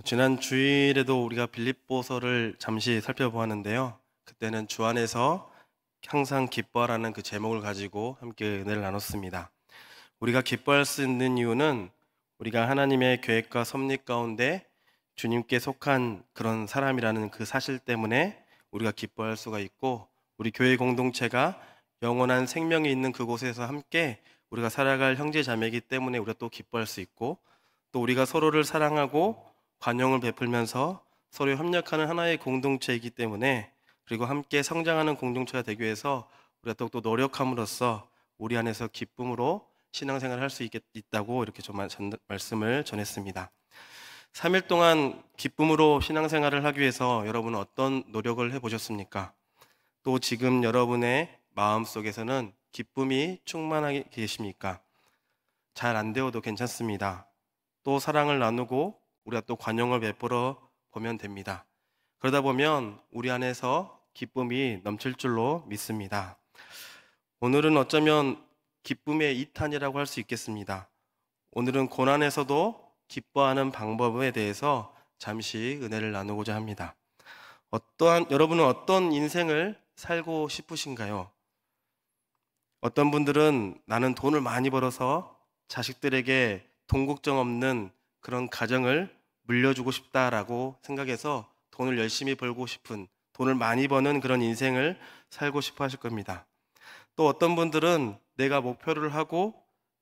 지난 주일에도 우리가 빌립보서를 잠시 살펴보았는데요. 그때는 주 안에서 항상 기뻐하라는 그 제목을 가지고 함께 은혜를 나눴습니다. 우리가 기뻐할 수 있는 이유는 우리가 하나님의 계획과 섭리 가운데 주님께 속한 그런 사람이라는 그 사실 때문에 우리가 기뻐할 수가 있고, 우리 교회 공동체가 영원한 생명이 있는 그곳에서 함께 우리가 살아갈 형제 자매이기 때문에 우리가 또 기뻐할 수 있고, 또 우리가 서로를 사랑하고 관용을 베풀면서 서로 협력하는 하나의 공동체이기 때문에, 그리고 함께 성장하는 공동체가 되기 위해서 우리가 또 노력함으로써 우리 안에서 기쁨으로 신앙생활을 할 수 있다고 이렇게 좀 말씀을 전했습니다. 3일 동안 기쁨으로 신앙생활을 하기 위해서 여러분은 어떤 노력을 해보셨습니까? 또 지금 여러분의 마음속에서는 기쁨이 충만하게 계십니까? 잘 안 되어도 괜찮습니다. 또 사랑을 나누고 우리가 또 관용을 베풀어 보면 됩니다. 그러다 보면 우리 안에서 기쁨이 넘칠 줄로 믿습니다. 오늘은 어쩌면 기쁨의 2탄이라고 할 수 있겠습니다. 오늘은 고난에서도 기뻐하는 방법에 대해서 잠시 은혜를 나누고자 합니다. 여러분은 어떤 인생을 살고 싶으신가요? 어떤 분들은 나는 돈을 많이 벌어서 자식들에게 돈 걱정 없는 그런 가정을 물려주고 싶다라고 생각해서 돈을 열심히 벌고 싶은, 돈을 많이 버는 그런 인생을 살고 싶어 하실 겁니다. 또 어떤 분들은 내가 목표를 하고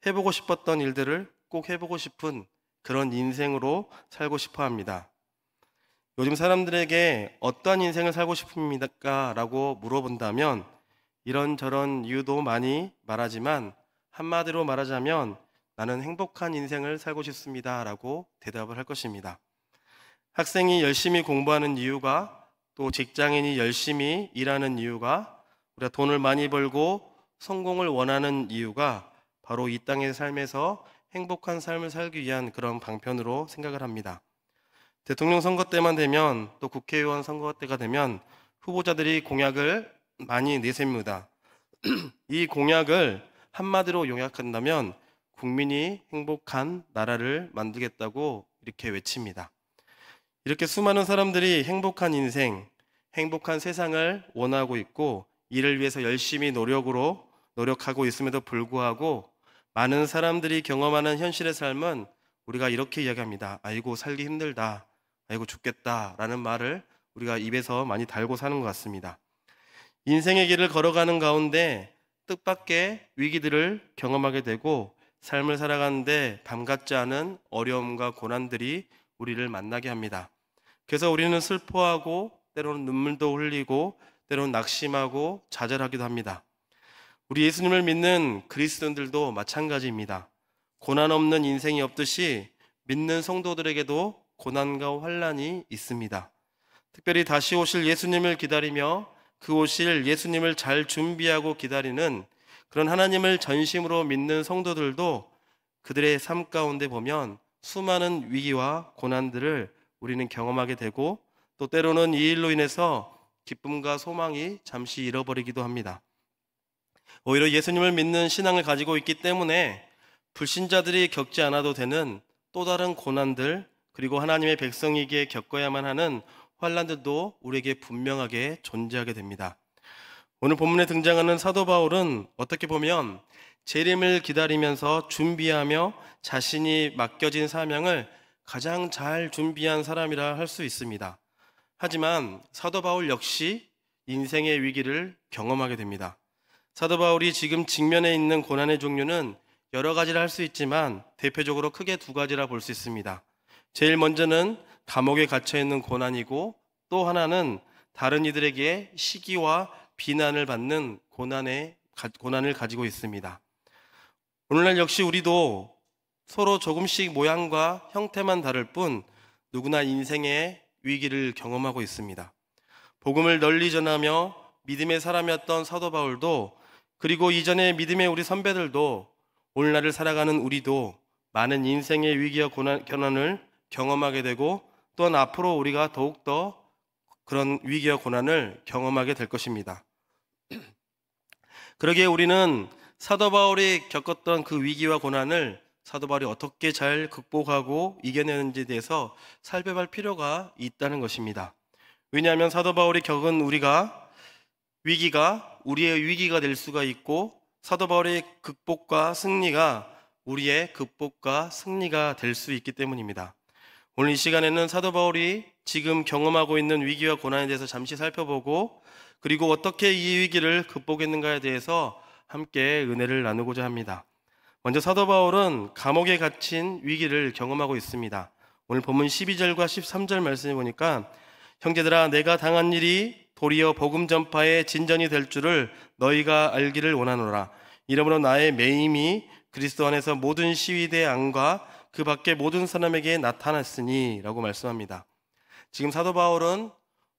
해보고 싶었던 일들을 꼭 해보고 싶은 그런 인생으로 살고 싶어 합니다. 요즘 사람들에게 어떤 인생을 살고 싶습니까? 라고 물어본다면 이런저런 이유도 많이 말하지만, 한마디로 말하자면 나는 행복한 인생을 살고 싶습니다 라고 대답을 할 것입니다. 학생이 열심히 공부하는 이유가, 또 직장인이 열심히 일하는 이유가, 우리가 돈을 많이 벌고 성공을 원하는 이유가 바로 이 땅의 삶에서 행복한 삶을 살기 위한 그런 방편으로 생각을 합니다. 대통령 선거 때만 되면, 또 국회의원 선거 때가 되면 후보자들이 공약을 많이 내셉니다. 이 공약을 한마디로 요약한다면 국민이 행복한 나라를 만들겠다고 이렇게 외칩니다. 이렇게 수많은 사람들이 행복한 인생, 행복한 세상을 원하고 있고, 이를 위해서 열심히 노력하고 있음에도 불구하고 많은 사람들이 경험하는 현실의 삶은 우리가 이렇게 이야기합니다. 아이고 살기 힘들다, 아이고 죽겠다 라는 말을 우리가 입에서 많이 달고 사는 것 같습니다. 인생의 길을 걸어가는 가운데 뜻밖의 위기들을 경험하게 되고, 삶을 살아가는데 밤같지 않은 어려움과 고난들이 우리를 만나게 합니다. 그래서 우리는 슬퍼하고, 때로는 눈물도 흘리고, 때로는 낙심하고 좌절하기도 합니다. 우리 예수님을 믿는 그리스도인들도 마찬가지입니다. 고난 없는 인생이 없듯이 믿는 성도들에게도 고난과 환난이 있습니다. 특별히 다시 오실 예수님을 기다리며 그 오실 예수님을 잘 준비하고 기다리는 그런 하나님을 전심으로 믿는 성도들도 그들의 삶 가운데 보면 수많은 위기와 고난들을 우리는 경험하게 되고, 또 때로는 이 일로 인해서 기쁨과 소망이 잠시 잃어버리기도 합니다. 오히려 예수님을 믿는 신앙을 가지고 있기 때문에 불신자들이 겪지 않아도 되는 또 다른 고난들, 그리고 하나님의 백성이기에 겪어야만 하는 환난들도 우리에게 분명하게 존재하게 됩니다. 오늘 본문에 등장하는 사도 바울은 어떻게 보면 재림을 기다리면서 준비하며 자신이 맡겨진 사명을 가장 잘 준비한 사람이라 할 수 있습니다. 하지만 사도 바울 역시 인생의 위기를 경험하게 됩니다. 사도 바울이 지금 직면해 있는 고난의 종류는 여러 가지라 할 수 있지만 대표적으로 크게 두 가지라 볼 수 있습니다. 제일 먼저는 감옥에 갇혀 있는 고난이고, 또 하나는 다른 이들에게 시기와 비난을 받는 고난을 가지고 있습니다. 오늘날 역시 우리도 서로 조금씩 모양과 형태만 다를 뿐 누구나 인생의 위기를 경험하고 있습니다. 복음을 널리 전하며 믿음의 사람이었던 사도 바울도, 그리고 이전의 믿음의 우리 선배들도, 오늘날을 살아가는 우리도 많은 인생의 위기와 고난을 경험하게 되고, 또한 앞으로 우리가 더욱더 그런 위기와 고난을 경험하게 될 것입니다. 그러기에 우리는 사도 바울이 겪었던 그 위기와 고난을 사도 바울이 어떻게 잘 극복하고 이겨내는지에 대해서 살펴볼 필요가 있다는 것입니다. 왜냐하면 사도 바울이 겪은 위기가 우리의 위기가 될 수가 있고, 사도 바울의 극복과 승리가 우리의 극복과 승리가 될 수 있기 때문입니다. 오늘 이 시간에는 사도 바울이 지금 경험하고 있는 위기와 고난에 대해서 잠시 살펴보고, 그리고 어떻게 이 위기를 극복했는가에 대해서 함께 은혜를 나누고자 합니다. 먼저 사도 바울은 감옥에 갇힌 위기를 경험하고 있습니다. 오늘 본문 12절과 13절 말씀해 보니까, 형제들아, 내가 당한 일이 도리어 복음 전파의 진전이 될 줄을 너희가 알기를 원하노라. 이러므로 나의 매임이 그리스도 안에서 모든 시위대 안과 그 밖에 모든 사람에게 나타났으니 라고 말씀합니다. 지금 사도 바울은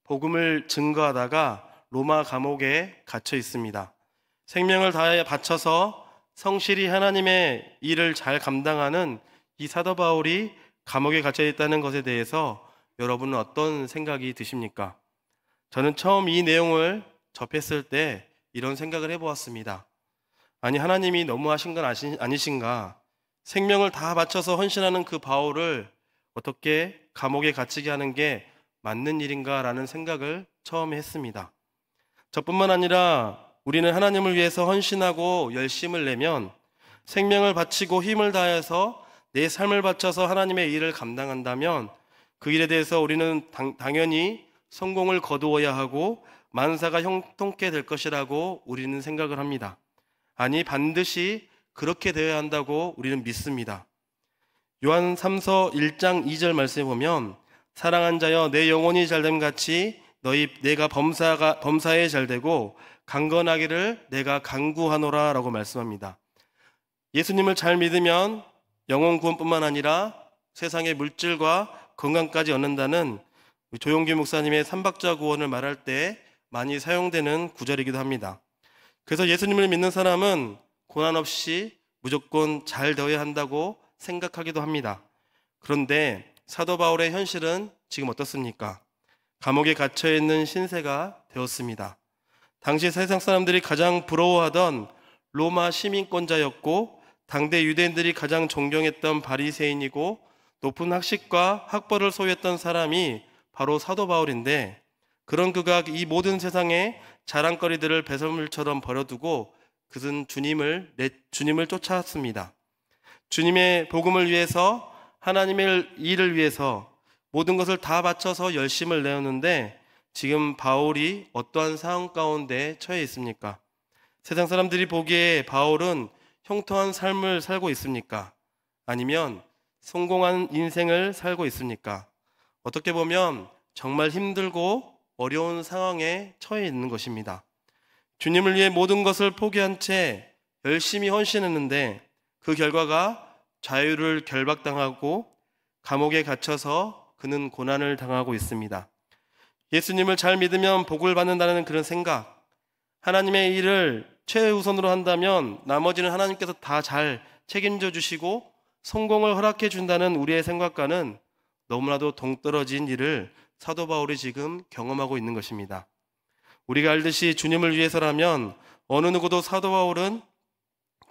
복음을 증거하다가 로마 감옥에 갇혀 있습니다. 생명을 다해 바쳐서 성실히 하나님의 일을 잘 감당하는 이 사도 바울이 감옥에 갇혀 있다는 것에 대해서 여러분은 어떤 생각이 드십니까? 저는 처음 이 내용을 접했을 때 이런 생각을 해보았습니다. 아니, 하나님이 너무하신 건 아니신가? 생명을 다 바쳐서 헌신하는 그 바울을 어떻게 감옥에 갇히게 하는 게 맞는 일인가? 라는 생각을 처음 했습니다. 저뿐만 아니라 우리는 하나님을 위해서 헌신하고 열심을 내면, 생명을 바치고 힘을 다해서 내 삶을 바쳐서 하나님의 일을 감당한다면 그 일에 대해서 우리는 당연히 성공을 거두어야 하고 만사가 형통케 될 것이라고 우리는 생각을 합니다. 아니, 반드시 그렇게 되어야 한다고 우리는 믿습니다. 요한 3서 1장 2절 말씀에 보면, 사랑한 자여, 내 영혼이 잘됨 같이 내가 범사에 잘되고 강건하기를 내가 간구하노라 라고 말씀합니다. 예수님을 잘 믿으면 영혼 구원뿐만 아니라 세상의 물질과 건강까지 얻는다는 조용기 목사님의 삼박자 구원을 말할 때 많이 사용되는 구절이기도 합니다. 그래서 예수님을 믿는 사람은 고난 없이 무조건 잘 되어야 한다고 생각하기도 합니다. 그런데 사도 바울의 현실은 지금 어떻습니까? 감옥에 갇혀있는 신세가 되었습니다. 당시 세상 사람들이 가장 부러워하던 로마 시민권자였고, 당대 유대인들이 가장 존경했던 바리새인이고, 높은 학식과 학벌을 소유했던 사람이 바로 사도 바울인데, 그런 그가 이 모든 세상의 자랑거리들을 배설물처럼 버려두고 그는 주님을 쫓았습니다. 주님의 복음을 위해서, 하나님의 일을 위해서 모든 것을 다 바쳐서 열심을 내었는데, 지금 바울이 어떠한 상황 가운데 처해 있습니까? 세상 사람들이 보기에 바울은 형통한 삶을 살고 있습니까? 아니면 성공한 인생을 살고 있습니까? 어떻게 보면 정말 힘들고 어려운 상황에 처해 있는 것입니다. 주님을 위해 모든 것을 포기한 채 열심히 헌신했는데 그 결과가 자유를 결박당하고 감옥에 갇혀서 그는 고난을 당하고 있습니다. 예수님을 잘 믿으면 복을 받는다는 그런 생각, 하나님의 일을 최우선으로 한다면 나머지는 하나님께서 다 잘 책임져 주시고 성공을 허락해 준다는 우리의 생각과는 너무나도 동떨어진 일을 사도 바울이 지금 경험하고 있는 것입니다. 우리가 알듯이 주님을 위해서라면 어느 누구도 사도 바울은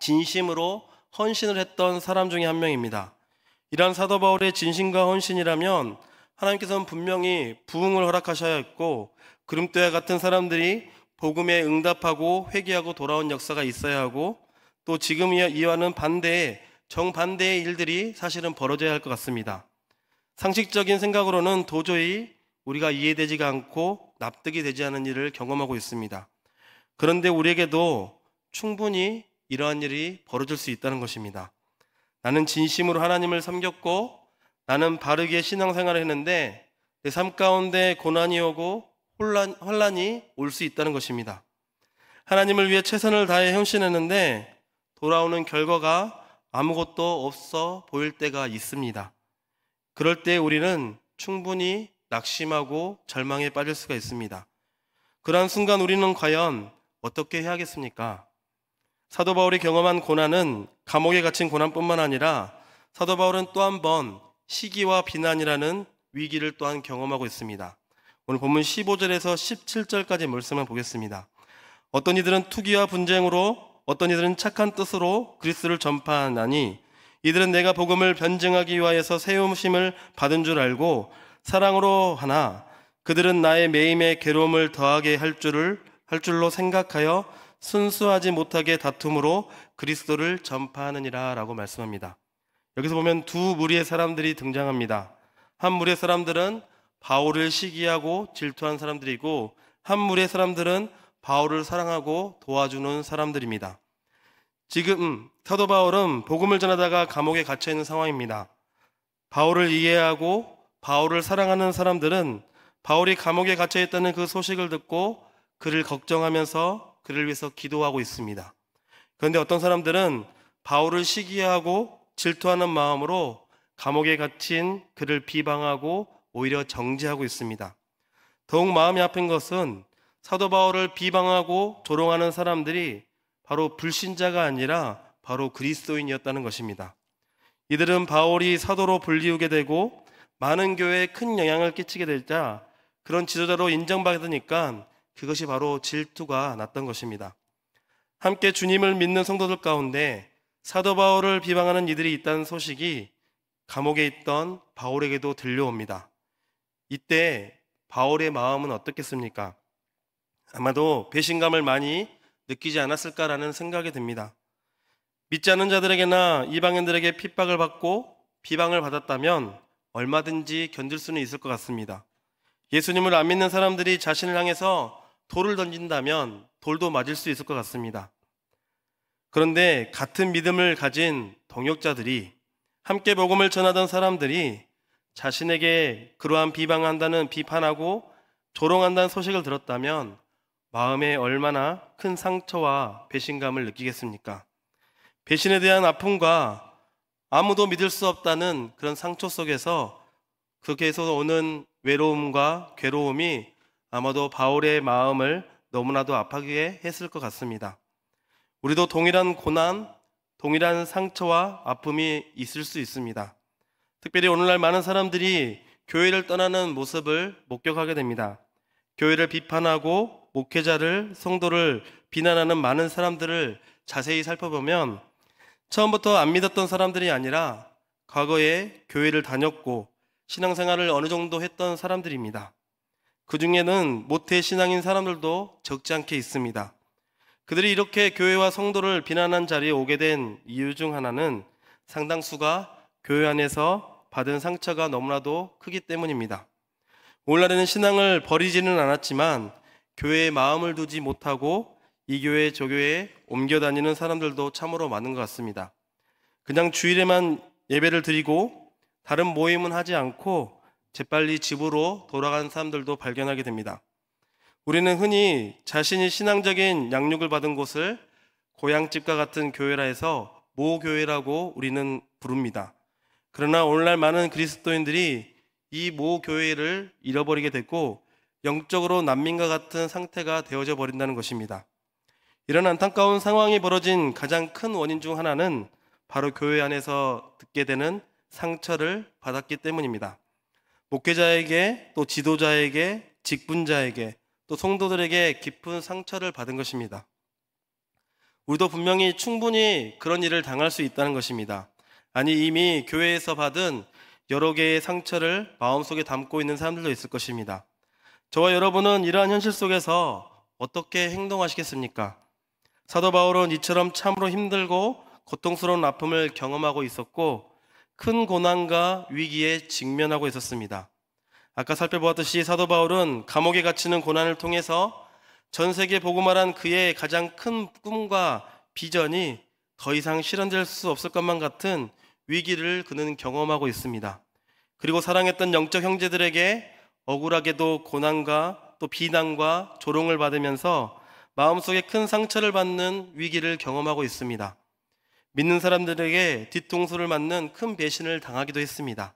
진심으로 헌신을 했던 사람 중에 한 명입니다. 이러한 사도 바울의 진심과 헌신이라면 하나님께서는 분명히 부흥을 허락하셔야 했고, 그림토와 같은 사람들이 복음에 응답하고 회개하고 돌아온 역사가 있어야 하고, 또 지금 이와는 정반대의 일들이 사실은 벌어져야 할 것 같습니다. 상식적인 생각으로는 도저히 우리가 이해되지가 않고 납득이 되지 않은 일을 경험하고 있습니다. 그런데 우리에게도 충분히 이러한 일이 벌어질 수 있다는 것입니다. 나는 진심으로 하나님을 섬겼고, 나는 바르게 신앙생활을 했는데 내 삶 가운데 고난이 오고 혼란이 올 수 있다는 것입니다. 하나님을 위해 최선을 다해 헌신했는데 돌아오는 결과가 아무것도 없어 보일 때가 있습니다. 그럴 때 우리는 충분히 낙심하고 절망에 빠질 수가 있습니다. 그러한 순간 우리는 과연 어떻게 해야겠습니까? 사도 바울이 경험한 고난은 감옥에 갇힌 고난뿐만 아니라 사도 바울은 또 한 번 시기와 비난이라는 위기를 또한 경험하고 있습니다. 오늘 본문 15절에서 17절까지 말씀을 보겠습니다. 어떤 이들은 투기와 분쟁으로, 어떤 이들은 착한 뜻으로 그리스도를 전파하나니 이들은 내가 복음을 변증하기 위하여서 세움심을 받은 줄 알고 사랑으로 하나 그들은 나의 매임에 괴로움을 더하게 할 줄로 생각하여 순수하지 못하게 다툼으로 그리스도를 전파하느니라 라고 말씀합니다. 여기서 보면 두 무리의 사람들이 등장합니다. 한 무리의 사람들은 바울을 시기하고 질투한 사람들이고 한 무리의 사람들은 바울을 사랑하고 도와주는 사람들입니다. 지금 사도 바울은 복음을 전하다가 감옥에 갇혀 있는 상황입니다. 바울을 이해하고 바울을 사랑하는 사람들은 바울이 감옥에 갇혀 있다는 그 소식을 듣고 그를 걱정하면서 그를 위해서 기도하고 있습니다. 그런데 어떤 사람들은 바울을 시기하고 질투하는 마음으로 감옥에 갇힌 그를 비방하고 오히려 정죄하고 있습니다. 더욱 마음이 아픈 것은 사도 바울을 비방하고 조롱하는 사람들이 바로 불신자가 아니라 바로 그리스도인이었다는 것입니다. 이들은 바울이 사도로 불리우게 되고 많은 교회에 큰 영향을 끼치게 되자 그런 지도자로 인정받으니까 그것이 바로 질투가 났던 것입니다. 함께 주님을 믿는 성도들 가운데 사도 바울을 비방하는 이들이 있다는 소식이 감옥에 있던 바울에게도 들려옵니다. 이때 바울의 마음은 어떻겠습니까? 아마도 배신감을 많이 느끼지 않았을까라는 생각이 듭니다. 믿지 않는 자들에게나 이방인들에게 핍박을 받고 비방을 받았다면 얼마든지 견딜 수는 있을 것 같습니다. 예수님을 안 믿는 사람들이 자신을 향해서 돌을 던진다면 돌도 맞을 수 있을 것 같습니다. 그런데 같은 믿음을 가진 동역자들이 함께 복음을 전하던 사람들이 자신에게 그러한 비판하고 조롱한다는 소식을 들었다면 마음에 얼마나 큰 상처와 배신감을 느끼겠습니까? 배신에 대한 아픔과 아무도 믿을 수 없다는 그런 상처 속에서 거기에서 오는 외로움과 괴로움이 아마도 바울의 마음을 너무나도 아프게 했을 것 같습니다. 우리도 동일한 고난, 동일한 상처와 아픔이 있을 수 있습니다. 특별히 오늘날 많은 사람들이 교회를 떠나는 모습을 목격하게 됩니다. 교회를 비판하고 목회자를, 성도를 비난하는 많은 사람들을 자세히 살펴보면 처음부터 안 믿었던 사람들이 아니라 과거에 교회를 다녔고 신앙생활을 어느 정도 했던 사람들입니다. 그 중에는 모태 신앙인 사람들도 적지 않게 있습니다. 그들이 이렇게 교회와 성도를 비난한 자리에 오게 된 이유 중 하나는 상당수가 교회 안에서 받은 상처가 너무나도 크기 때문입니다. 오늘날에는 신앙을 버리지는 않았지만 교회에 마음을 두지 못하고 이 교회 저 교회에 옮겨 다니는 사람들도 참으로 많은 것 같습니다. 그냥 주일에만 예배를 드리고 다른 모임은 하지 않고 재빨리 집으로 돌아가는 사람들도 발견하게 됩니다. 우리는 흔히 자신이 신앙적인 양육을 받은 곳을 고향집과 같은 교회라 해서 모교회라고 우리는 부릅니다. 그러나 오늘날 많은 그리스도인들이 이 모교회를 잃어버리게 됐고 영적으로 난민과 같은 상태가 되어져 버린다는 것입니다. 이런 안타까운 상황이 벌어진 가장 큰 원인 중 하나는 바로 교회 안에서 듣게 되는 상처를 받았기 때문입니다. 목회자에게 또 지도자에게 직분자에게 또 성도들에게 깊은 상처를 받은 것입니다. 우리도 분명히 충분히 그런 일을 당할 수 있다는 것입니다. 아니 이미 교회에서 받은 여러 개의 상처를 마음속에 담고 있는 사람들도 있을 것입니다. 저와 여러분은 이러한 현실 속에서 어떻게 행동하시겠습니까? 사도 바울은 이처럼 참으로 힘들고 고통스러운 아픔을 경험하고 있었고 큰 고난과 위기에 직면하고 있었습니다. 아까 살펴보았듯이 사도 바울은 감옥에 갇히는 고난을 통해서 전 세계 복음화란 그의 가장 큰 꿈과 비전이 더 이상 실현될 수 없을 것만 같은 위기를 그는 경험하고 있습니다. 그리고 사랑했던 영적 형제들에게 억울하게도 고난과 또 비난과 조롱을 받으면서 마음속에 큰 상처를 받는 위기를 경험하고 있습니다. 믿는 사람들에게 뒤통수를 맞는 큰 배신을 당하기도 했습니다.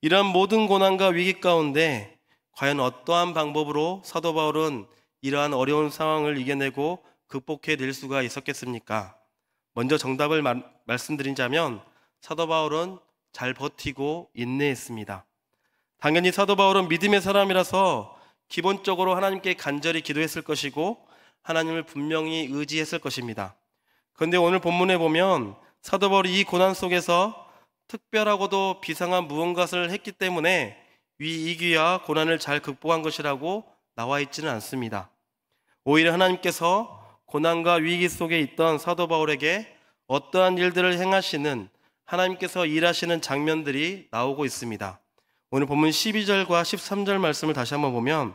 이러한 모든 고난과 위기 가운데 과연 어떠한 방법으로 사도 바울은 이러한 어려운 상황을 이겨내고 극복해낼 수가 있었겠습니까? 먼저 정답을 말씀드리자면 사도 바울은 잘 버티고 인내했습니다. 당연히 사도 바울은 믿음의 사람이라서 기본적으로 하나님께 간절히 기도했을 것이고 하나님을 분명히 의지했을 것입니다. 그런데 오늘 본문에 보면 사도 바울이 이 고난 속에서 특별하고도 비상한 무언가를 했기 때문에 위기와 고난을 잘 극복한 것이라고 나와 있지는 않습니다. 오히려 하나님께서 고난과 위기 속에 있던 사도 바울에게 어떠한 일들을 행하시는, 하나님께서 일하시는 장면들이 나오고 있습니다. 오늘 본문 12절과 13절 말씀을 다시 한번 보면,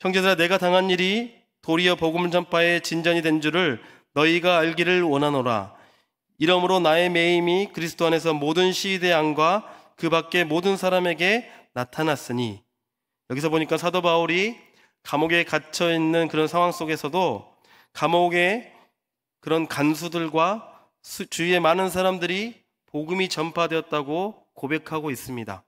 형제들아 내가 당한 일이 도리어 복음 전파의 진전이 된 줄을 너희가 알기를 원하노라. 이러므로 나의 매임이 그리스도 안에서 모든 시위대 안과 그 밖의 모든 사람에게 나타났으니. 여기서 보니까 사도 바울이 감옥에 갇혀 있는 그런 상황 속에서도 감옥의 그런 간수들과 주위의 많은 사람들이 복음이 전파되었다고 고백하고 있습니다.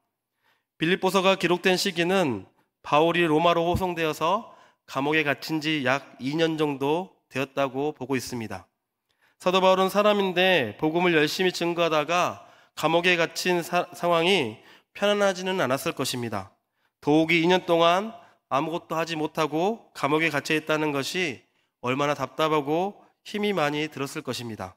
빌립보서가 기록된 시기는 바울이 로마로 호송되어서 감옥에 갇힌 지 약 2년 정도 되었다고 보고 있습니다. 사도 바울은 사람인데 복음을 열심히 증거하다가 감옥에 갇힌 상황이 편안하지는 않았을 것입니다. 더욱이 2년 동안 아무것도 하지 못하고 감옥에 갇혀 있다는 것이 얼마나 답답하고 힘이 많이 들었을 것입니다.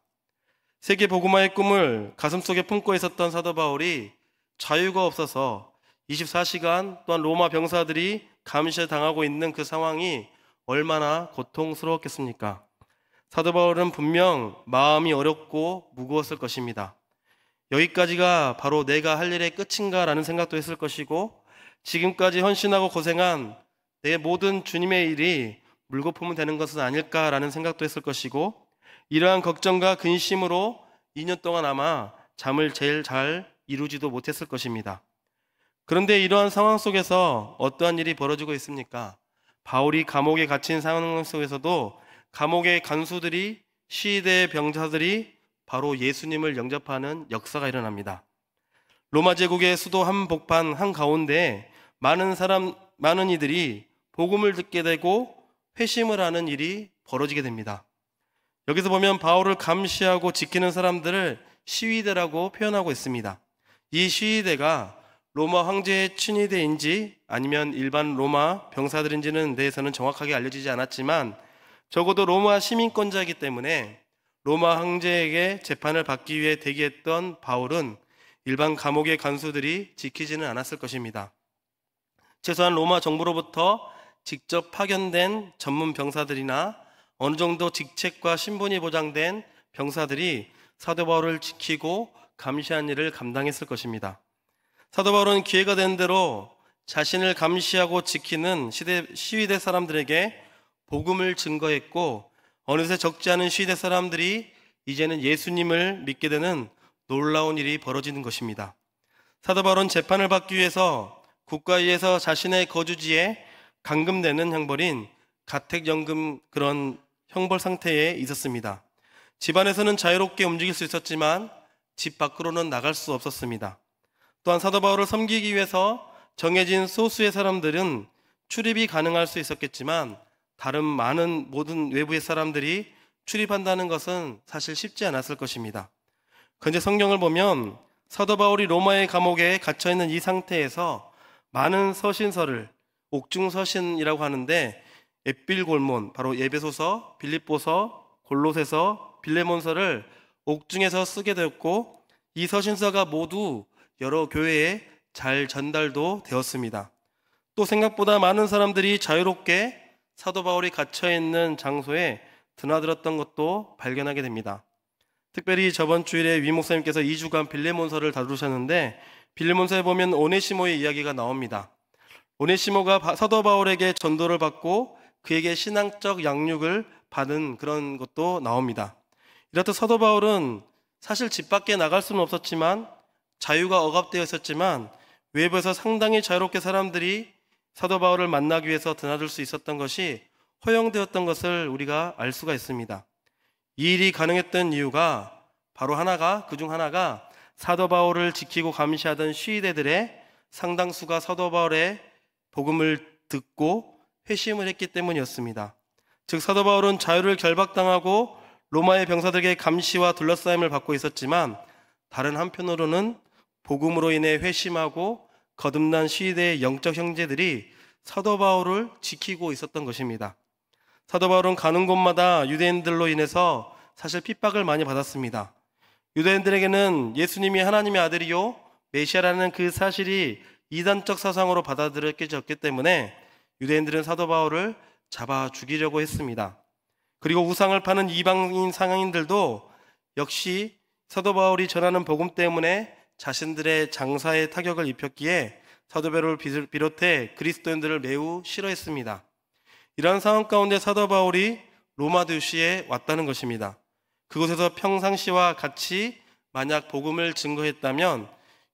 세계 복음화의 꿈을 가슴속에 품고 있었던 사도 바울이 자유가 없어서 24시간 또한 로마 병사들이 감시에 당하고 있는 그 상황이 얼마나 고통스러웠겠습니까? 사도 바울은 분명 마음이 어렵고 무거웠을 것입니다. 여기까지가 바로 내가 할 일의 끝인가 라는 생각도 했을 것이고, 지금까지 헌신하고 고생한 내 모든 주님의 일이 물거품은 되는 것은 아닐까라는 생각도 했을 것이고, 이러한 걱정과 근심으로 2년 동안 아마 잠을 제일 잘 이루지도 못했을 것입니다. 그런데 이러한 상황 속에서 어떠한 일이 벌어지고 있습니까? 바울이 감옥에 갇힌 상황 속에서도 감옥의 간수들이, 시위대 병사들이 바로 예수님을 영접하는 역사가 일어납니다. 로마 제국의 수도 한복판 한가운데 많은 이들이 복음을 듣게 되고 회심을 하는 일이 벌어지게 됩니다. 여기서 보면 바울을 감시하고 지키는 사람들을 시위대라고 표현하고 있습니다. 이 시위대가 로마 황제의 친위대인지 아니면 일반 로마 병사들인지는 대해서는 정확하게 알려지지 않았지만, 적어도 로마 시민권자이기 때문에 로마 황제에게 재판을 받기 위해 대기했던 바울은 일반 감옥의 간수들이 지키지는 않았을 것입니다. 최소한 로마 정부로부터 직접 파견된 전문 병사들이나 어느 정도 직책과 신분이 보장된 병사들이 사도 바울을 지키고 감시한 일을 감당했을 것입니다. 사도 바울은 기회가 된 대로 자신을 감시하고 지키는 시위대 사람들에게 복음을 증거했고, 어느새 적지 않은 시위대 사람들이 이제는 예수님을 믿게 되는 놀라운 일이 벌어지는 것입니다. 사도 바울은 재판을 받기 위해서 국가에서 자신의 거주지에 감금되는 형벌인 가택연금, 그런 형벌 상태에 있었습니다. 집안에서는 자유롭게 움직일 수 있었지만 집 밖으로는 나갈 수 없었습니다. 또한 사도 바울을 섬기기 위해서 정해진 소수의 사람들은 출입이 가능할 수 있었겠지만, 다른 모든 외부의 사람들이 출입한다는 것은 사실 쉽지 않았을 것입니다. 그런데 성경을 보면 사도 바울이 로마의 감옥에 갇혀있는 이 상태에서 많은 서신서를, 옥중서신이라고 하는데, 에필골몬, 바로 에베소서, 빌립보서, 골로새서, 빌레몬서를 옥중에서 쓰게 되었고, 이 서신서가 모두 여러 교회에 잘 전달도 되었습니다. 또 생각보다 많은 사람들이 자유롭게 사도 바울이 갇혀있는 장소에 드나들었던 것도 발견하게 됩니다. 특별히 저번 주일에 위 목사님께서 2주간 빌레몬서를 다루셨는데, 빌레몬서에 보면 오네시모의 이야기가 나옵니다. 오네시모가 사도 바울에게 전도를 받고 그에게 신앙적 양육을 받은 그런 것도 나옵니다. 이렇듯 사도 바울은 사실 집 밖에 나갈 수는 없었지만, 자유가 억압되어 있었지만, 외부에서 상당히 자유롭게 사람들이 사도 바울을 만나기 위해서 드나들 수 있었던 것이 허용되었던 것을 우리가 알 수가 있습니다. 이 일이 가능했던 이유가 바로 그중 하나가 사도 바울을 지키고 감시하던 시위대들의 상당수가 사도 바울의 복음을 듣고 회심을 했기 때문이었습니다. 즉, 사도 바울은 자유를 결박당하고 로마의 병사들에게 감시와 둘러싸임을 받고 있었지만, 다른 한편으로는 복음으로 인해 회심하고 거듭난 시위대의 영적 형제들이 사도 바울을 지키고 있었던 것입니다. 사도 바울은 가는 곳마다 유대인들로 인해서 사실 핍박을 많이 받았습니다. 유대인들에게는 예수님이 하나님의 아들이요 메시아라는 그 사실이 이단적 사상으로 받아들여졌기 때문에 유대인들은 사도 바울을 잡아 죽이려고 했습니다. 그리고 우상을 파는 이방인 상인들도 역시 사도 바울이 전하는 복음 때문에 자신들의 장사에 타격을 입혔기에 사도 바울을 비롯해 그리스도인들을 매우 싫어했습니다. 이러한 상황 가운데 사도 바울이 로마 도시에 왔다는 것입니다. 그곳에서 평상시와 같이 만약 복음을 증거했다면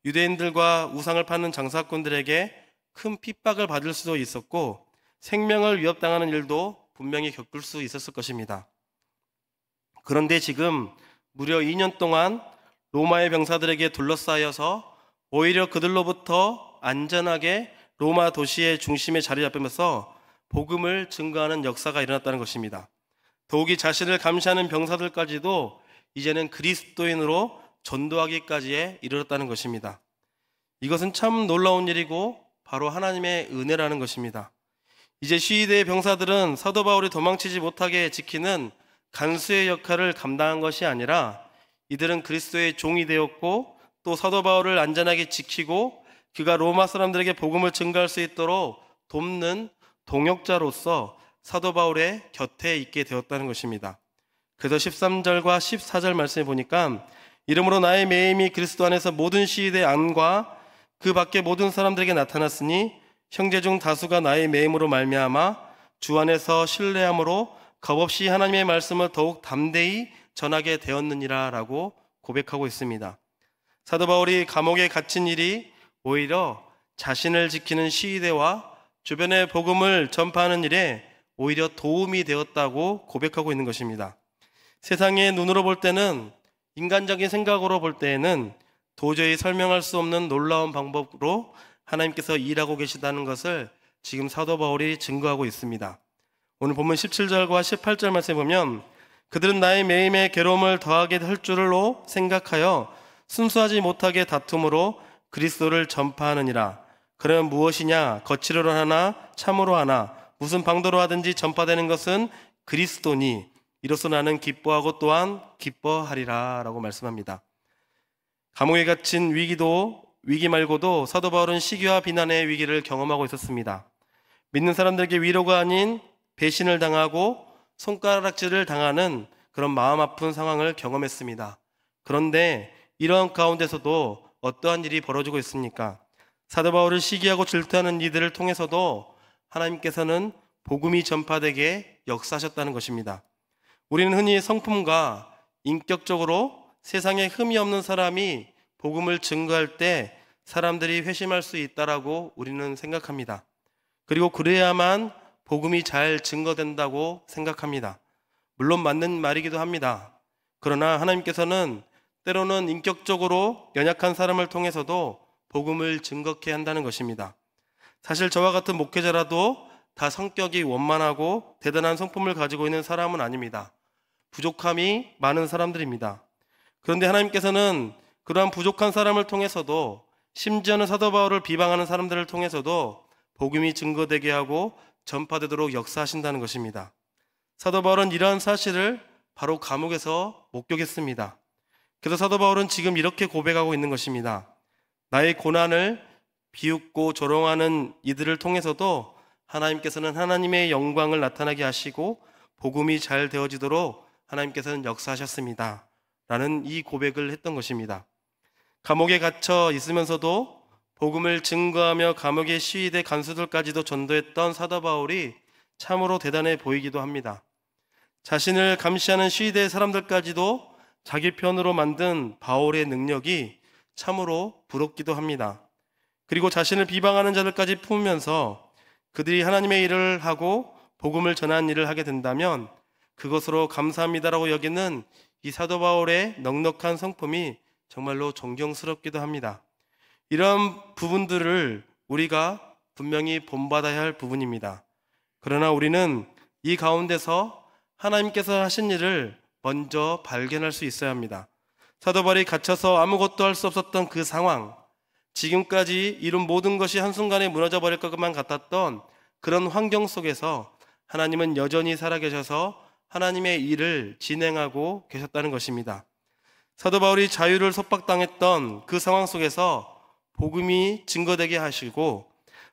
유대인들과 우상을 파는 장사꾼들에게 큰 핍박을 받을 수도 있었고 생명을 위협당하는 일도 분명히 겪을 수 있었을 것입니다. 그런데 지금 무려 2년 동안 로마의 병사들에게 둘러싸여서 오히려 그들로부터 안전하게 로마 도시의 중심에 자리 잡으면서 복음을 증거하는 역사가 일어났다는 것입니다. 더욱이 자신을 감시하는 병사들까지도 이제는 그리스도인으로 전도하기까지에 이르렀다는 것입니다. 이것은 참 놀라운 일이고 바로 하나님의 은혜라는 것입니다. 이제 시위대의 병사들은 사도 바울이 도망치지 못하게 지키는 간수의 역할을 감당한 것이 아니라 이들은 그리스도의 종이 되었고 또 사도 바울을 안전하게 지키고 그가 로마 사람들에게 복음을 증거할 수 있도록 돕는 동역자로서 사도 바울의 곁에 있게 되었다는 것입니다. 그래서 13절과 14절 말씀에 보니까 이러므로 나의 매임이 그리스도 안에서 모든 시위대 안과 그 밖에 모든 사람들에게 나타났으니 형제 중 다수가 나의 매임으로 말미암아 주 안에서 신뢰함으로 겁없이 하나님의 말씀을 더욱 담대히 전하게 되었느니라 라고 고백하고 있습니다. 사도 바울이 감옥에 갇힌 일이 오히려 자신을 지키는 시위대와 주변의 복음을 전파하는 일에 오히려 도움이 되었다고 고백하고 있는 것입니다. 세상의 눈으로 볼 때는, 인간적인 생각으로 볼 때에는 도저히 설명할 수 없는 놀라운 방법으로 하나님께서 일하고 계시다는 것을 지금 사도 바울이 증거하고 있습니다. 오늘 본문 17절과 18절 말씀에 보면 그들은 나의 매임에 괴로움을 더하게 할 줄로 생각하여 순수하지 못하게 다툼으로 그리스도를 전파하느니라. 그러면 무엇이냐? 거칠어로 하나 참으로 하나 무슨 방도로 하든지 전파되는 것은 그리스도니 이로써 나는 기뻐하고 또한 기뻐하리라 라고 말씀합니다. 감옥에 갇힌 위기 말고도 사도 바울은 시기와 비난의 위기를 경험하고 있었습니다. 믿는 사람들에게 위로가 아닌 배신을 당하고 손가락질을 당하는 그런 마음 아픈 상황을 경험했습니다. 그런데 이러한 가운데서도 어떠한 일이 벌어지고 있습니까? 사도 바울을 시기하고 질투하는 이들을 통해서도 하나님께서는 복음이 전파되게 역사하셨다는 것입니다. 우리는 흔히 성품과 인격적으로 세상에 흠이 없는 사람이 복음을 증거할 때 사람들이 회심할 수 있다라고 우리는 생각합니다. 그리고 그래야만 복음이 잘 증거된다고 생각합니다. 물론 맞는 말이기도 합니다. 그러나 하나님께서는 때로는 인격적으로 연약한 사람을 통해서도 복음을 증거케 한다는 것입니다. 사실 저와 같은 목회자라도 다 성격이 원만하고 대단한 성품을 가지고 있는 사람은 아닙니다. 부족함이 많은 사람들입니다. 그런데 하나님께서는 그러한 부족한 사람을 통해서도, 심지어는 사도 바울을 비방하는 사람들을 통해서도 복음이 증거되게 하고 전파되도록 역사하신다는 것입니다. 사도 바울은 이러한 사실을 바로 감옥에서 목격했습니다. 그래서 사도 바울은 지금 이렇게 고백하고 있는 것입니다. 나의 고난을 비웃고 조롱하는 이들을 통해서도 하나님께서는 하나님의 영광을 나타나게 하시고 복음이 잘 되어지도록 하나님께서는 역사하셨습니다 라는 이 고백을 했던 것입니다. 감옥에 갇혀 있으면서도 복음을 증거하며 감옥의 시위대 간수들까지도 전도했던 사도 바울이 참으로 대단해 보이기도 합니다. 자신을 감시하는 시위대 사람들까지도 자기 편으로 만든 바울의 능력이 참으로 부럽기도 합니다. 그리고 자신을 비방하는 자들까지 품으면서 그들이 하나님의 일을 하고 복음을 전하는 일을 하게 된다면 그것으로 감사합니다라고 여기는 이 사도 바울의 넉넉한 성품이 정말로 존경스럽기도 합니다. 이런 부분들을 우리가 분명히 본받아야 할 부분입니다. 그러나 우리는 이 가운데서 하나님께서 하신 일을 먼저 발견할 수 있어야 합니다. 사도 바울이 갇혀서 아무것도 할 수 없었던 그 상황, 지금까지 이룬 모든 것이 한순간에 무너져 버릴 것만 같았던 그런 환경 속에서 하나님은 여전히 살아계셔서 하나님의 일을 진행하고 계셨다는 것입니다. 사도 바울이 자유를 속박당했던 그 상황 속에서 복음이 증거되게 하시고,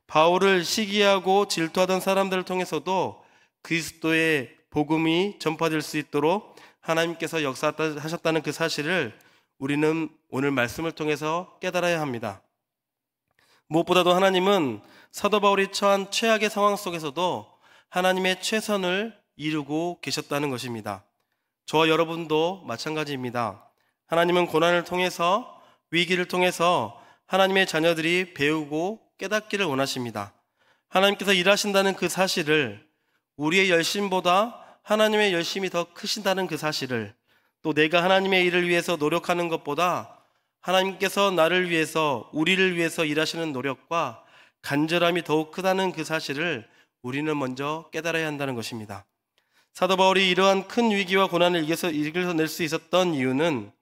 바울을 시기하고 질투하던 사람들을 통해서도 그리스도의 복음이 전파될 수 있도록 하나님께서 역사하셨다는 그 사실을 우리는 오늘 말씀을 통해서 깨달아야 합니다. 무엇보다도 하나님은 사도 바울이 처한 최악의 상황 속에서도 하나님의 최선을 이루고 계셨다는 것입니다. 저와 여러분도 마찬가지입니다. 하나님은 고난을 통해서, 위기를 통해서 하나님의 자녀들이 배우고 깨닫기를 원하십니다. 하나님께서 일하신다는 그 사실을, 우리의 열심보다 하나님의 열심이 더 크신다는 그 사실을, 또 내가 하나님의 일을 위해서 노력하는 것보다 하나님께서 나를 위해서, 우리를 위해서 일하시는 노력과 간절함이 더욱 크다는 그 사실을 우리는 먼저 깨달아야 한다는 것입니다. 사도 바울이 이러한 큰 위기와 고난을 이겨낼 수 있었던 이유는,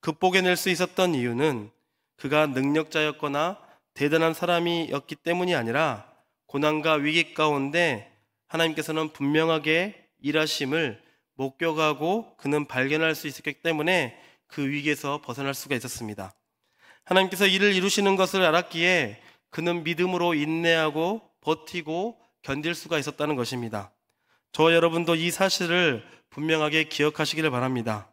극복해낼 수 있었던 이유는 그가 능력자였거나 대단한 사람이었기 때문이 아니라, 고난과 위기 가운데 하나님께서는 분명하게 일하심을 목격하고 그는 발견할 수 있었기 때문에 그 위기에서 벗어날 수가 있었습니다. 하나님께서 일을 이루시는 것을 알았기에 그는 믿음으로 인내하고 버티고 견딜 수가 있었다는 것입니다. 저와 여러분도 이 사실을 분명하게 기억하시기를 바랍니다.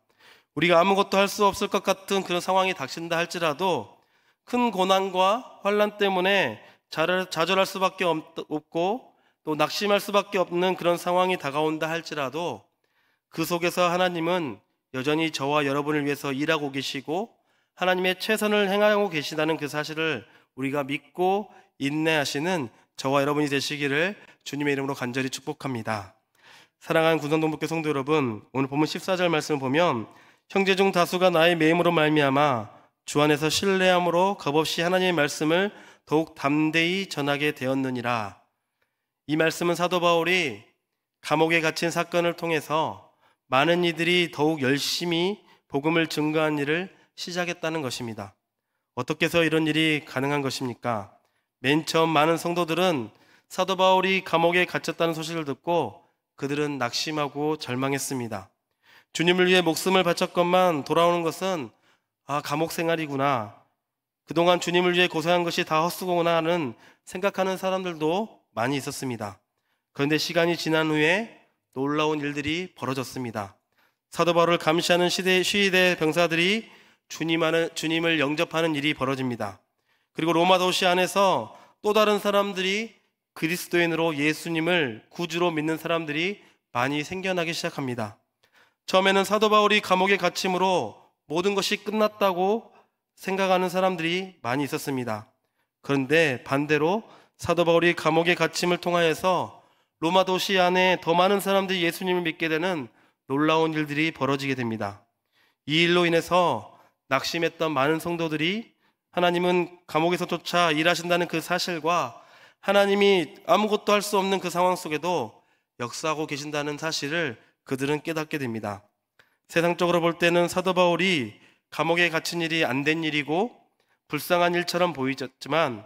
우리가 아무것도 할 수 없을 것 같은 그런 상황이 닥친다 할지라도, 큰 고난과 환난 때문에 좌절할 수밖에 없고 또 낙심할 수밖에 없는 그런 상황이 다가온다 할지라도, 그 속에서 하나님은 여전히 저와 여러분을 위해서 일하고 계시고 하나님의 최선을 행하고 계시다는 그 사실을 우리가 믿고 인내하시는 저와 여러분이 되시기를 주님의 이름으로 간절히 축복합니다. 사랑하는 군산동북교 성도 여러분, 오늘 본문 14절 말씀을 보면, 형제 중 다수가 나의 매임으로 말미암아 주 안에서 신뢰함으로 겁없이 하나님의 말씀을 더욱 담대히 전하게 되었느니라. 이 말씀은 사도 바울이 감옥에 갇힌 사건을 통해서 많은 이들이 더욱 열심히 복음을 증거한 일을 시작했다는 것입니다. 어떻게 해서 이런 일이 가능한 것입니까? 맨 처음 많은 성도들은 사도 바울이 감옥에 갇혔다는 소식을 듣고 그들은 낙심하고 절망했습니다. 주님을 위해 목숨을 바쳤건만 돌아오는 것은 감옥 생활이구나, 그동안 주님을 위해 고생한 것이 다 헛수고구나 하는 생각하는 사람들도 많이 있었습니다. 그런데 시간이 지난 후에 놀라운 일들이 벌어졌습니다. 사도 바울을 감시하는 시위대 병사들이 주님을 영접하는 일이 벌어집니다. 그리고 로마 도시 안에서 또 다른 사람들이, 그리스도인으로 예수님을 구주로 믿는 사람들이 많이 생겨나기 시작합니다. 처음에는 사도 바울이 감옥에 갇힘으로 모든 것이 끝났다고 생각하는 사람들이 많이 있었습니다. 그런데 반대로 사도 바울이 감옥에 갇힘을 통하여서 로마 도시 안에 더 많은 사람들이 예수님을 믿게 되는 놀라운 일들이 벌어지게 됩니다. 이 일로 인해서 낙심했던 많은 성도들이 하나님은 감옥에서조차 일하신다는 그 사실과 하나님이 아무것도 할 수 없는 그 상황 속에도 역사하고 계신다는 사실을 그들은 깨닫게 됩니다. 세상적으로 볼 때는 사도 바울이 감옥에 갇힌 일이 안 된 일이고 불쌍한 일처럼 보이졌지만,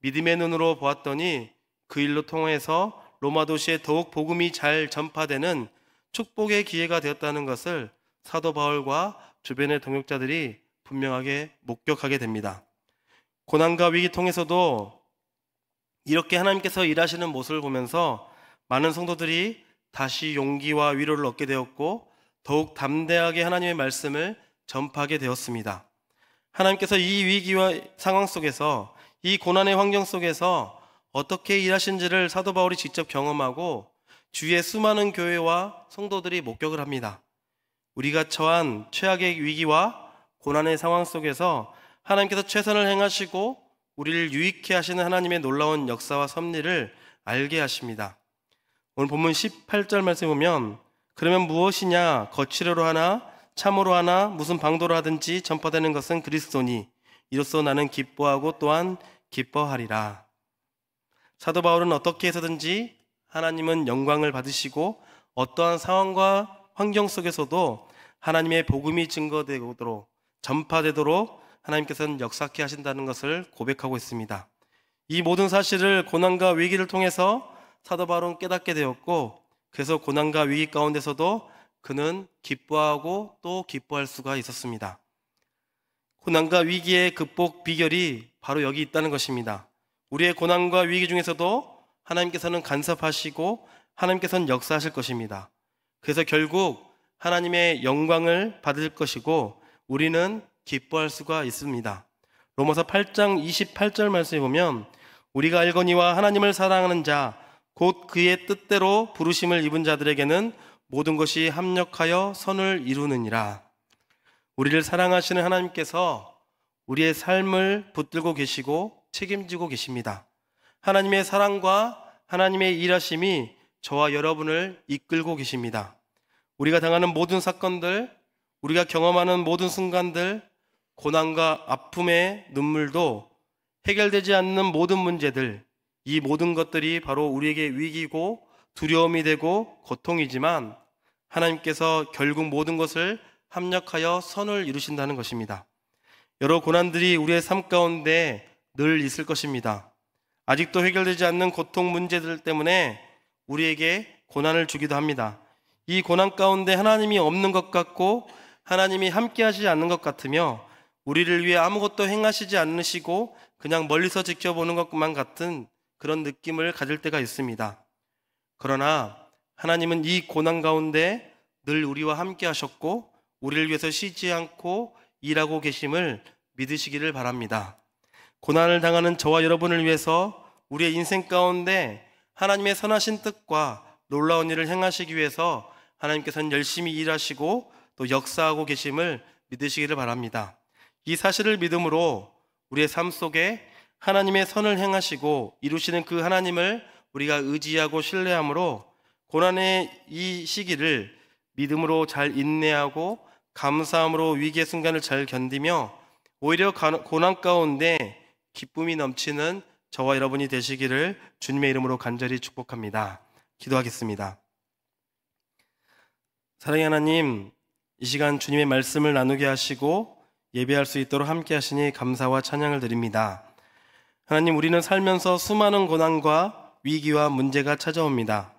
믿음의 눈으로 보았더니 그 일로 통해서 로마 도시에 더욱 복음이 잘 전파되는 축복의 기회가 되었다는 것을 사도 바울과 주변의 동역자들이 분명하게 목격하게 됩니다. 고난과 위기 통해서도 이렇게 하나님께서 일하시는 모습을 보면서 많은 성도들이 다시 용기와 위로를 얻게 되었고 더욱 담대하게 하나님의 말씀을 전파하게 되었습니다. 하나님께서 이 위기와 상황 속에서, 이 고난의 환경 속에서 어떻게 일하신지를 사도 바울이 직접 경험하고 주위의 수많은 교회와 성도들이 목격을 합니다. 우리가 처한 최악의 위기와 고난의 상황 속에서 하나님께서 최선을 행하시고 우리를 유익해 하시는 하나님의 놀라운 역사와 섭리를 알게 하십니다. 오늘 본문 18절 말씀에 보면, 그러면 무엇이냐, 거칠어로 하나 참으로 하나 무슨 방도로 하든지 전파되는 것은 그리스도니 이로써 나는 기뻐하고 또한 기뻐하리라. 사도 바울은 어떻게 해서든지 하나님은 영광을 받으시고 어떠한 상황과 환경 속에서도 하나님의 복음이 증거되도록, 전파되도록 하나님께서는 역사케 하신다는 것을 고백하고 있습니다. 이 모든 사실을 고난과 위기를 통해서 사도 바울은 깨닫게 되었고, 그래서 고난과 위기 가운데서도 그는 기뻐하고 또 기뻐할 수가 있었습니다. 고난과 위기의 극복 비결이 바로 여기 있다는 것입니다. 우리의 고난과 위기 중에서도 하나님께서는 간섭하시고 하나님께서는 역사하실 것입니다. 그래서 결국 하나님의 영광을 받을 것이고 우리는 기뻐할 수가 있습니다. 로마서 8장 28절 말씀에 보면 우리가 알거니와 하나님을 사랑하는 자 곧 그의 뜻대로 부르심을 입은 자들에게는 모든 것이 합력하여 선을 이루느니라. 우리를 사랑하시는 하나님께서 우리의 삶을 붙들고 계시고 책임지고 계십니다. 하나님의 사랑과 하나님의 일하심이 저와 여러분을 이끌고 계십니다. 우리가 당하는 모든 사건들, 우리가 경험하는 모든 순간들, 고난과 아픔의 눈물도 해결되지 않는 모든 문제들, 이 모든 것들이 바로 우리에게 위기고 두려움이 되고 고통이지만 하나님께서 결국 모든 것을 합력하여 선을 이루신다는 것입니다. 여러 고난들이 우리의 삶 가운데 늘 있을 것입니다. 아직도 해결되지 않는 고통 문제들 때문에 우리에게 고난을 주기도 합니다. 이 고난 가운데 하나님이 없는 것 같고 하나님이 함께 하시지 않는 것 같으며 우리를 위해 아무것도 행하시지 않으시고 그냥 멀리서 지켜보는 것만 같은 그런 느낌을 가질 때가 있습니다. 그러나 하나님은 이 고난 가운데 늘 우리와 함께 하셨고 우리를 위해서 쉬지 않고 일하고 계심을 믿으시기를 바랍니다. 고난을 당하는 저와 여러분을 위해서 우리의 인생 가운데 하나님의 선하신 뜻과 놀라운 일을 행하시기 위해서 하나님께서는 열심히 일하시고 또 역사하고 계심을 믿으시기를 바랍니다. 이 사실을 믿음으로 우리의 삶 속에 하나님의 선을 행하시고 이루시는 그 하나님을 우리가 의지하고 신뢰함으로 고난의 이 시기를 믿음으로 잘 인내하고 감사함으로 위기의 순간을 잘 견디며 오히려 고난 가운데 기쁨이 넘치는 저와 여러분이 되시기를 주님의 이름으로 간절히 축복합니다. 기도하겠습니다. 사랑의 하나님, 이 시간 주님의 말씀을 나누게 하시고 예배할 수 있도록 함께 하시니 감사와 찬양을 드립니다. 하나님, 우리는 살면서 수많은 고난과 위기와 문제가 찾아옵니다.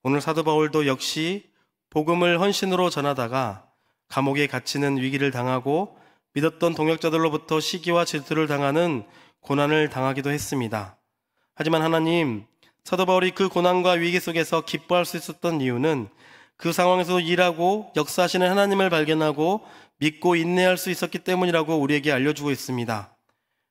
오늘 사도 바울도 역시 복음을 헌신으로 전하다가 감옥에 갇히는 위기를 당하고 믿었던 동역자들로부터 시기와 질투를 당하는 고난을 당하기도 했습니다. 하지만 하나님, 사도 바울이 그 고난과 위기 속에서 기뻐할 수 있었던 이유는 그 상황에서 일하고 역사하시는 하나님을 발견하고 믿고 인내할 수 있었기 때문이라고 우리에게 알려주고 있습니다.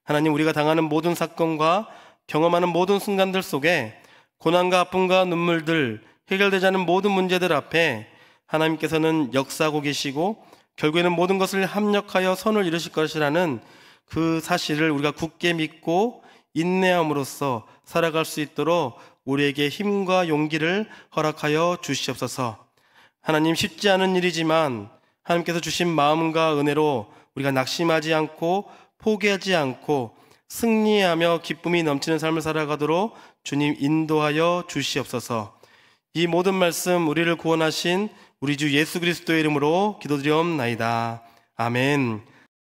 하나님, 우리가 당하는 모든 사건과 경험하는 모든 순간들 속에 고난과 아픔과 눈물들, 해결되지 않은 모든 문제들 앞에 하나님께서는 역사하고 계시고 결국에는 모든 것을 합력하여 선을 이루실 것이라는 그 사실을 우리가 굳게 믿고 인내함으로써 살아갈 수 있도록 우리에게 힘과 용기를 허락하여 주시옵소서. 하나님, 쉽지 않은 일이지만 하나님께서 주신 마음과 은혜로 우리가 낙심하지 않고 포기하지 않고 승리하며 기쁨이 넘치는 삶을 살아가도록 주님 인도하여 주시옵소서. 이 모든 말씀 우리를 구원하신 우리 주 예수 그리스도의 이름으로 기도드리옵나이다. 아멘.